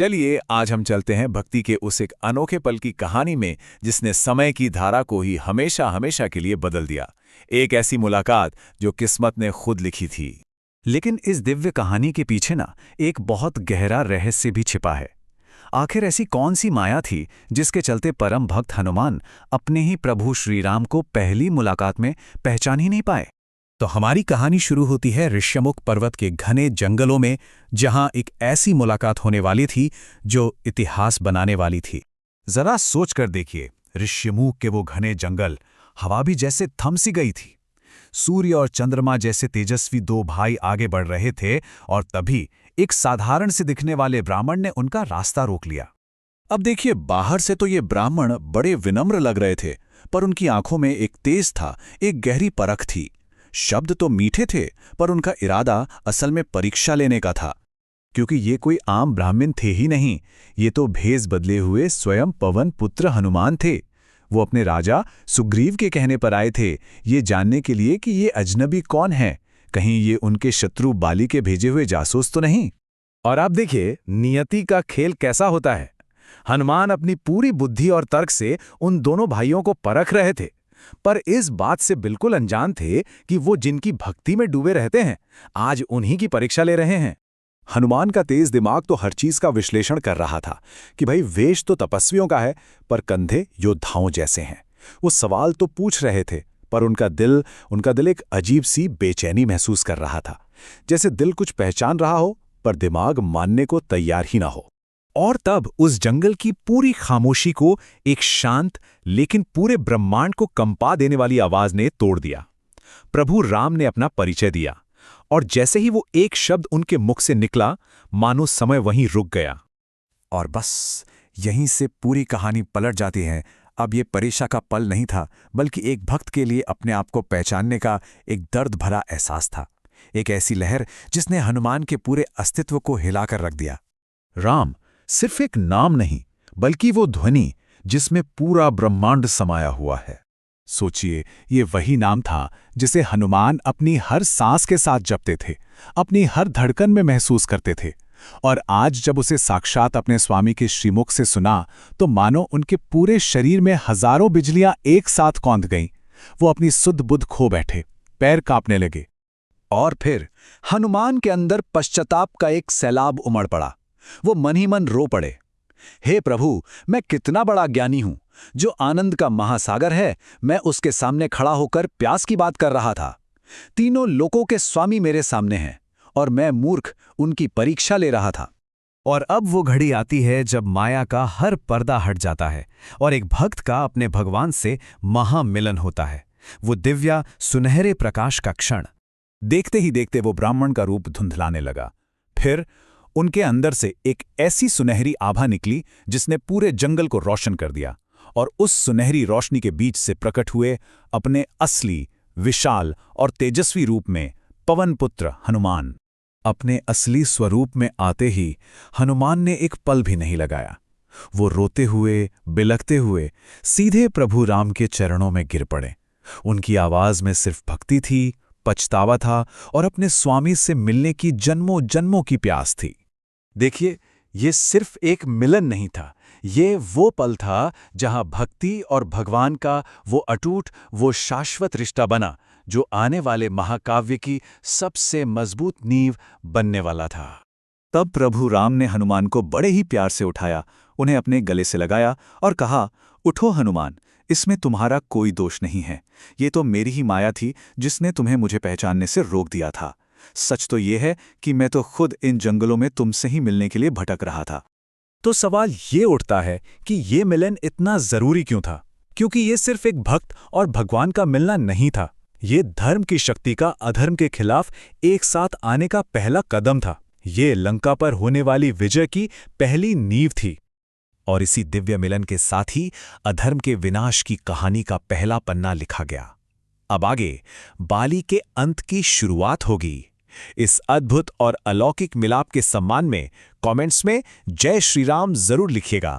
चलिए आज हम चलते हैं भक्ति के उस एक अनोखे पल की कहानी में जिसने समय की धारा को ही हमेशा हमेशा के लिए बदल दिया। एक ऐसी मुलाकात जो किस्मत ने खुद लिखी थी। लेकिन इस दिव्य कहानी के पीछे ना एक बहुत गहरा रहस्य भी छिपा है। आखिर ऐसी कौन सी माया थी जिसके चलते परम भक्त हनुमान अपने ही प्रभु श्रीराम को पहली मुलाकात में पहचान ही नहीं पाए। तो हमारी कहानी शुरू होती है ऋष्यमुख पर्वत के घने जंगलों में, जहां एक ऐसी मुलाकात होने वाली थी जो इतिहास बनाने वाली थी। जरा सोच कर देखिए, ऋष्यमुख के वो घने जंगल, हवा भी जैसे थम सी गई थी। सूर्य और चंद्रमा जैसे तेजस्वी दो भाई आगे बढ़ रहे थे और तभी एक साधारण से दिखने वाले ब्राह्मण ने उनका रास्ता रोक लिया। अब देखिए, बाहर से तो ये ब्राह्मण बड़े विनम्र लग रहे थे, पर उनकी आंखों में एक तेज था, एक गहरी परख थी। शब्द तो मीठे थे, पर उनका इरादा असल में परीक्षा लेने का था, क्योंकि ये कोई आम ब्राह्मण थे ही नहीं, ये तो भेष बदले हुए स्वयं पवन पुत्र हनुमान थे। वो अपने राजा सुग्रीव के कहने पर आए थे, ये जानने के लिए कि ये अजनबी कौन है, कहीं ये उनके शत्रु बाली के भेजे हुए जासूस तो नहीं। और आप देखिए नियति का खेल कैसा होता है। हनुमान अपनी पूरी बुद्धि और तर्क से उन दोनों भाइयों को परख रहे थे, पर इस बात से बिल्कुल अनजान थे कि वो जिनकी भक्ति में डूबे रहते हैं आज उन्हीं की परीक्षा ले रहे हैं। हनुमान का तेज दिमाग तो हर चीज का विश्लेषण कर रहा था कि भाई वेश तो तपस्वियों का है, पर कंधे योद्धाओं जैसे हैं। वो सवाल तो पूछ रहे थे, पर उनका दिल एक अजीब सी बेचैनी महसूस कर रहा था, जैसे दिल कुछ पहचान रहा हो पर दिमाग मानने को तैयार ही ना हो। और तब उस जंगल की पूरी खामोशी को एक शांत लेकिन पूरे ब्रह्मांड को कंपा देने वाली आवाज ने तोड़ दिया। प्रभु राम ने अपना परिचय दिया, और जैसे ही वो एक शब्द उनके मुख से निकला, मानो समय वहीं रुक गया। और बस यहीं से पूरी कहानी पलट जाती है। अब ये परीक्षा का पल नहीं था, बल्कि एक भक्त के लिए अपने आप को पहचानने का एक दर्द भरा एहसास था। एक ऐसी लहर जिसने हनुमान के पूरे अस्तित्व को हिलाकर रख दिया। राम सिर्फ एक नाम नहीं, बल्कि वो ध्वनि जिसमें पूरा ब्रह्मांड समाया हुआ है। सोचिए, ये वही नाम था जिसे हनुमान अपनी हर सांस के साथ जपते थे, अपनी हर धड़कन में महसूस करते थे। और आज जब उसे साक्षात अपने स्वामी के श्रीमुख से सुना, तो मानो उनके पूरे शरीर में हजारों बिजलियां एक साथ कौंध गईं। वो अपनी सुध बुध खो बैठे, पैर कांपने लगे। और फिर हनुमान के अंदर पश्चाताप का एक सैलाब उमड़ पड़ा। वो मन ही मन रो पड़े, हे प्रभु, मैं कितना बड़ा ज्ञानी हूं, जो आनंद का महासागर है, मैं उसके सामने खड़ा होकर प्यास की बात कर रहा था। तीनों लोकों के स्वामी मेरे सामने हैं और मैं मूर्ख उनकी परीक्षा ले रहा था। और अब वो घड़ी आती है जब माया का हर पर्दा हट जाता है और एक भक्त का अपने भगवान से महामिलन होता है। वो दिव्या सुनहरे प्रकाश का क्षण। देखते ही देखते वो ब्राह्मण का रूप धुंधलाने लगा। फिर उनके अंदर से एक ऐसी सुनहरी आभा निकली जिसने पूरे जंगल को रोशन कर दिया, और उस सुनहरी रोशनी के बीच से प्रकट हुए अपने असली, विशाल और तेजस्वी रूप में पवन पुत्र हनुमान। अपने असली स्वरूप में आते ही हनुमान ने एक पल भी नहीं लगाया। वो रोते हुए, बिलखते हुए सीधे प्रभु राम के चरणों में गिर पड़े। उनकी आवाज में सिर्फ भक्ति थी, पछतावा था और अपने स्वामी से मिलने की जन्मों जन्मों की प्यास थी। देखिए, ये सिर्फ एक मिलन नहीं था, ये वो पल था जहां भक्ति और भगवान का वो अटूट, वो शाश्वत रिश्ता बना, जो आने वाले महाकाव्य की सबसे मजबूत नींव बनने वाला था। तब प्रभु राम ने हनुमान को बड़े ही प्यार से उठाया, उन्हें अपने गले से लगाया और कहा, उठो हनुमान, इसमें तुम्हारा कोई दोष नहीं है। ये तो मेरी ही माया थी जिसने तुम्हें मुझे पहचानने से रोक दिया था। सच तो ये है कि मैं तो खुद इन जंगलों में तुमसे ही मिलने के लिए भटक रहा था। तो सवाल ये उठता है कि ये मिलन इतना जरूरी क्यों था? क्योंकि ये सिर्फ एक भक्त और भगवान का मिलना नहीं था, ये धर्म की शक्ति का अधर्म के खिलाफ एक साथ आने का पहला कदम था। ये लंका पर होने वाली विजय की पहली नींव थी। और इसी दिव्य मिलन के साथ ही अधर्म के विनाश की कहानी का पहला पन्ना लिखा गया। अब आगे बाली के अंत की शुरुआत होगी। इस अद्भुत और अलौकिक मिलाप के सम्मान में कमेंट्स में जय श्री राम जरूर लिखिएगा।